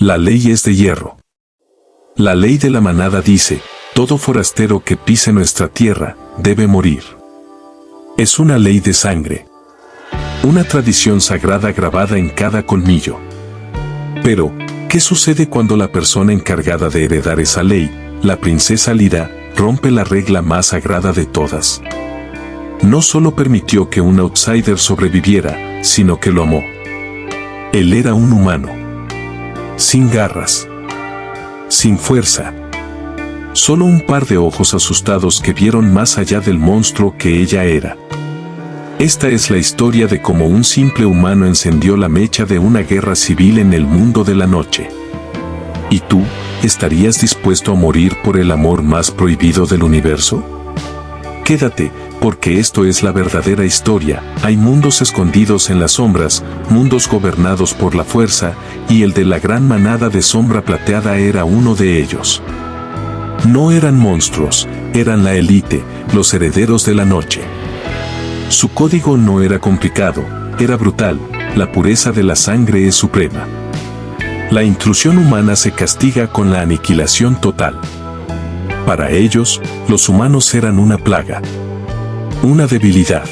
La ley es de hierro. La ley de la manada dice, todo forastero que pise nuestra tierra, debe morir. Es una ley de sangre. Una tradición sagrada grabada en cada colmillo. Pero, ¿qué sucede cuando la persona encargada de heredar esa ley, la princesa Lyra, rompe la regla más sagrada de todas? No solo permitió que un outsider sobreviviera, sino que lo amó. Él era un humano. Sin garras. Sin fuerza. Solo un par de ojos asustados que vieron más allá del monstruo que ella era. Esta es la historia de cómo un simple humano encendió la mecha de una guerra civil en el mundo de la noche. ¿Y tú, estarías dispuesto a morir por el amor más prohibido del universo? Quédate, porque esto es la verdadera historia. Hay mundos escondidos en las sombras, mundos gobernados por la fuerza, y el de la gran manada de sombra plateada era uno de ellos. No eran monstruos, eran la élite, los herederos de la noche. Su código no era complicado, era brutal, la pureza de la sangre es suprema. La intrusión humana se castiga con la aniquilación total. Para ellos, los humanos eran una plaga. Una debilidad.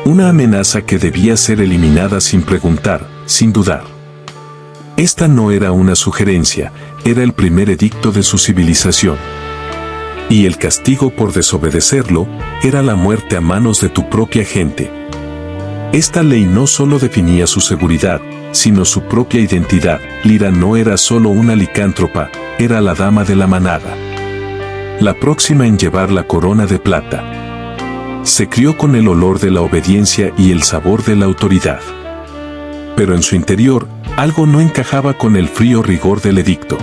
Una amenaza que debía ser eliminada sin preguntar, sin dudar. Esta no era una sugerencia, era el primer edicto de su civilización. Y el castigo por desobedecerlo, era la muerte a manos de tu propia gente. Esta ley no solo definía su seguridad, sino su propia identidad. Lyra no era solo una licántropa, era la dama de la manada. La próxima en llevar la corona de plata. Se crió con el olor de la obediencia y el sabor de la autoridad. Pero en su interior, algo no encajaba con el frío rigor del edicto.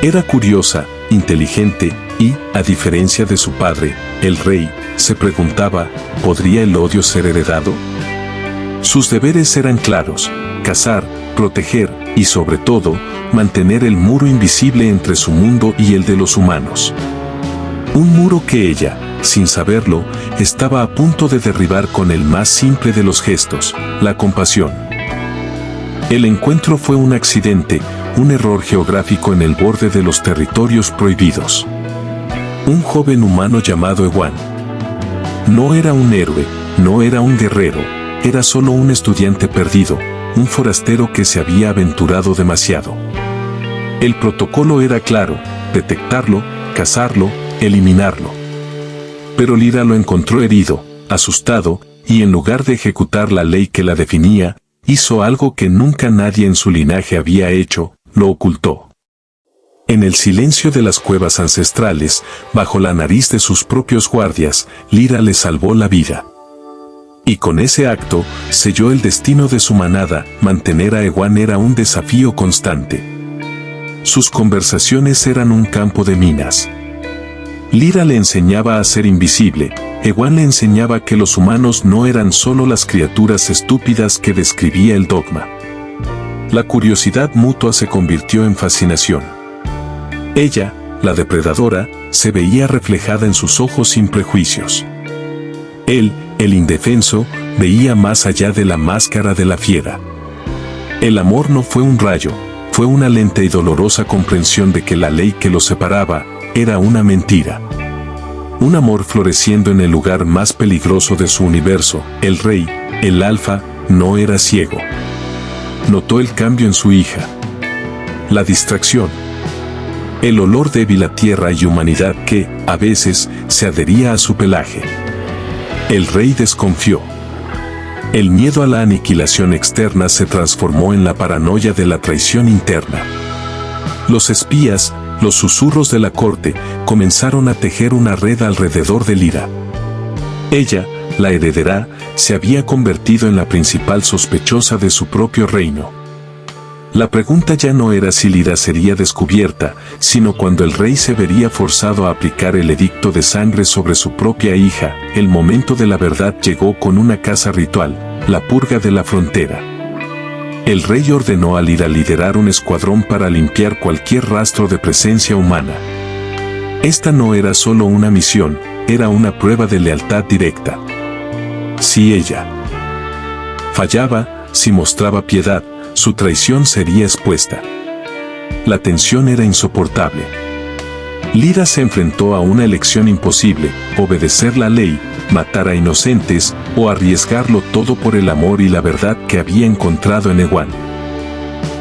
Era curiosa, inteligente y, a diferencia de su padre, el rey, se preguntaba, ¿podría el odio ser heredado? Sus deberes eran claros: cazar, proteger y, sobre todo, mantener el muro invisible entre su mundo y el de los humanos. Un muro que ella, sin saberlo, estaba a punto de derribar con el más simple de los gestos, la compasión. El encuentro fue un accidente, un error geográfico en el borde de los territorios prohibidos. Un joven humano llamado Ewan. No era un héroe, no era un guerrero, era solo un estudiante perdido, un forastero que se había aventurado demasiado. El protocolo era claro: detectarlo, cazarlo, eliminarlo. Pero Lyra lo encontró herido, asustado, y en lugar de ejecutar la ley que la definía, hizo algo que nunca nadie en su linaje había hecho: lo ocultó. En el silencio de las cuevas ancestrales, bajo la nariz de sus propios guardias, Lyra le salvó la vida. Y con ese acto, selló el destino de su manada. Mantener a Ewan era un desafío constante. Sus conversaciones eran un campo de minas. Lyra le enseñaba a ser invisible, Ewan le enseñaba que los humanos no eran solo las criaturas estúpidas que describía el dogma. La curiosidad mutua se convirtió en fascinación. Ella, la depredadora, se veía reflejada en sus ojos sin prejuicios. Él, el indefenso, veía más allá de la máscara de la fiera. El amor no fue un rayo, fue una lenta y dolorosa comprensión de que la ley que los separaba era una mentira. Un amor floreciendo en el lugar más peligroso de su universo. El rey, el alfa, no era ciego. Notó el cambio en su hija. La distracción. El olor débil a tierra y humanidad que, a veces, se adhería a su pelaje. El rey desconfió. El miedo a la aniquilación externa se transformó en la paranoia de la traición interna. Los espías, los susurros de la corte, comenzaron a tejer una red alrededor de Lyra. Ella, la heredera, se había convertido en la principal sospechosa de su propio reino. La pregunta ya no era si Lyra sería descubierta, sino cuando el rey se vería forzado a aplicar el edicto de sangre sobre su propia hija. El momento de la verdad llegó con una caza ritual, la purga de la frontera. El rey ordenó a Lyra liderar un escuadrón para limpiar cualquier rastro de presencia humana. Esta no era solo una misión, era una prueba de lealtad directa. Si ella fallaba, si mostraba piedad, su traición sería expuesta. La tensión era insoportable. Lyra se enfrentó a una elección imposible: obedecer la ley, matar a inocentes, o arriesgarlo todo por el amor y la verdad que había encontrado en Ewan.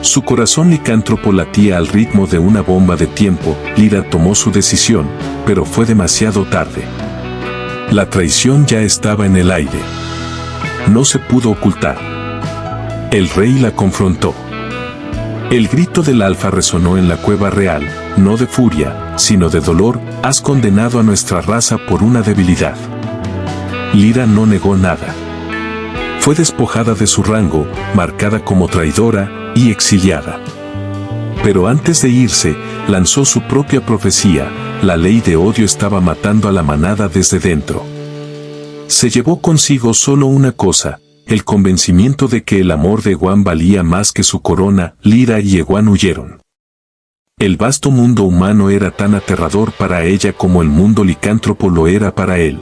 Su corazón licántropo latía al ritmo de una bomba de tiempo. Lyra tomó su decisión, pero fue demasiado tarde. La traición ya estaba en el aire. No se pudo ocultar. El rey la confrontó. El grito del alfa resonó en la cueva real, no de furia, sino de dolor: has condenado a nuestra raza por una debilidad. Lyra no negó nada. Fue despojada de su rango, marcada como traidora y exiliada. Pero antes de irse, lanzó su propia profecía: la ley de odio estaba matando a la manada desde dentro. Se llevó consigo solo una cosa: el convencimiento de que el amor de Ewan valía más que su corona. Lyra y Ewan huyeron. El vasto mundo humano era tan aterrador para ella como el mundo licántropo lo era para él.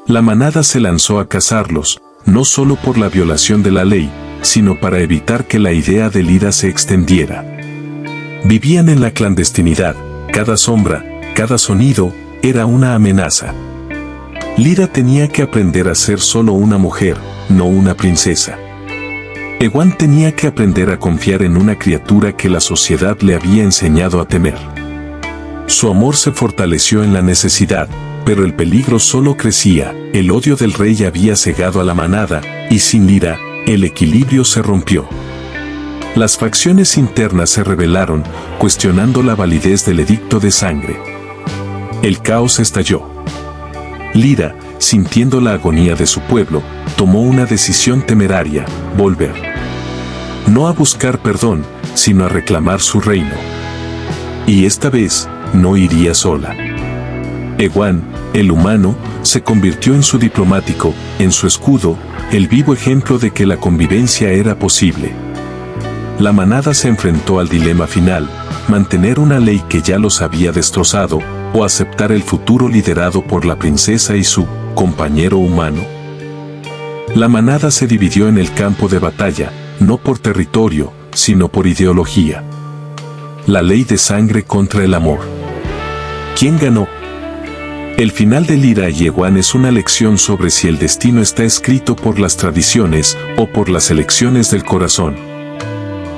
La manada se lanzó a cazarlos, no solo por la violación de la ley, sino para evitar que la idea de Lyra se extendiera. Vivían en la clandestinidad, cada sombra, cada sonido, era una amenaza. Lyra tenía que aprender a ser solo una mujer, no una princesa. Ewan tenía que aprender a confiar en una criatura que la sociedad le había enseñado a temer. Su amor se fortaleció en la necesidad, pero el peligro solo crecía. El odio del rey había cegado a la manada, y sin Lyra, el equilibrio se rompió. Las facciones internas se rebelaron, cuestionando la validez del edicto de sangre. El caos estalló. Lyra, sintiendo la agonía de su pueblo, tomó una decisión temeraria: volver. No a buscar perdón, sino a reclamar su reino. Y esta vez, no iría sola. Ewan, el humano, se convirtió en su diplomático, en su escudo, el vivo ejemplo de que la convivencia era posible. La manada se enfrentó al dilema final: mantener una ley que ya los había destrozado, o aceptar el futuro liderado por la princesa y su compañero humano. La manada se dividió en el campo de batalla, no por territorio, sino por ideología. La ley de sangre contra el amor. ¿Quién ganó? El final de Lyra y Ewan es una lección sobre si el destino está escrito por las tradiciones o por las elecciones del corazón.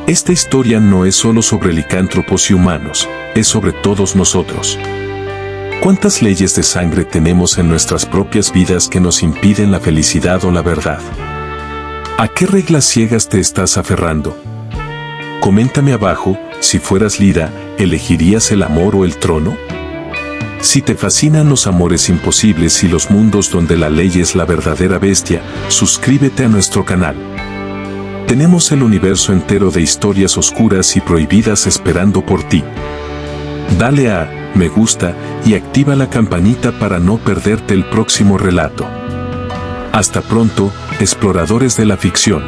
Esta historia no es solo sobre licántropos y humanos, es sobre todos nosotros. ¿Cuántas leyes de sangre tenemos en nuestras propias vidas que nos impiden la felicidad o la verdad? ¿A qué reglas ciegas te estás aferrando? Coméntame abajo: si fueras Lyra, ¿elegirías el amor o el trono? Si te fascinan los amores imposibles y los mundos donde la ley es la verdadera bestia, suscríbete a nuestro canal. Tenemos el universo entero de historias oscuras y prohibidas esperando por ti. Dale a me gusta y activa la campanita para no perderte el próximo relato. Hasta pronto, exploradores de la ficción.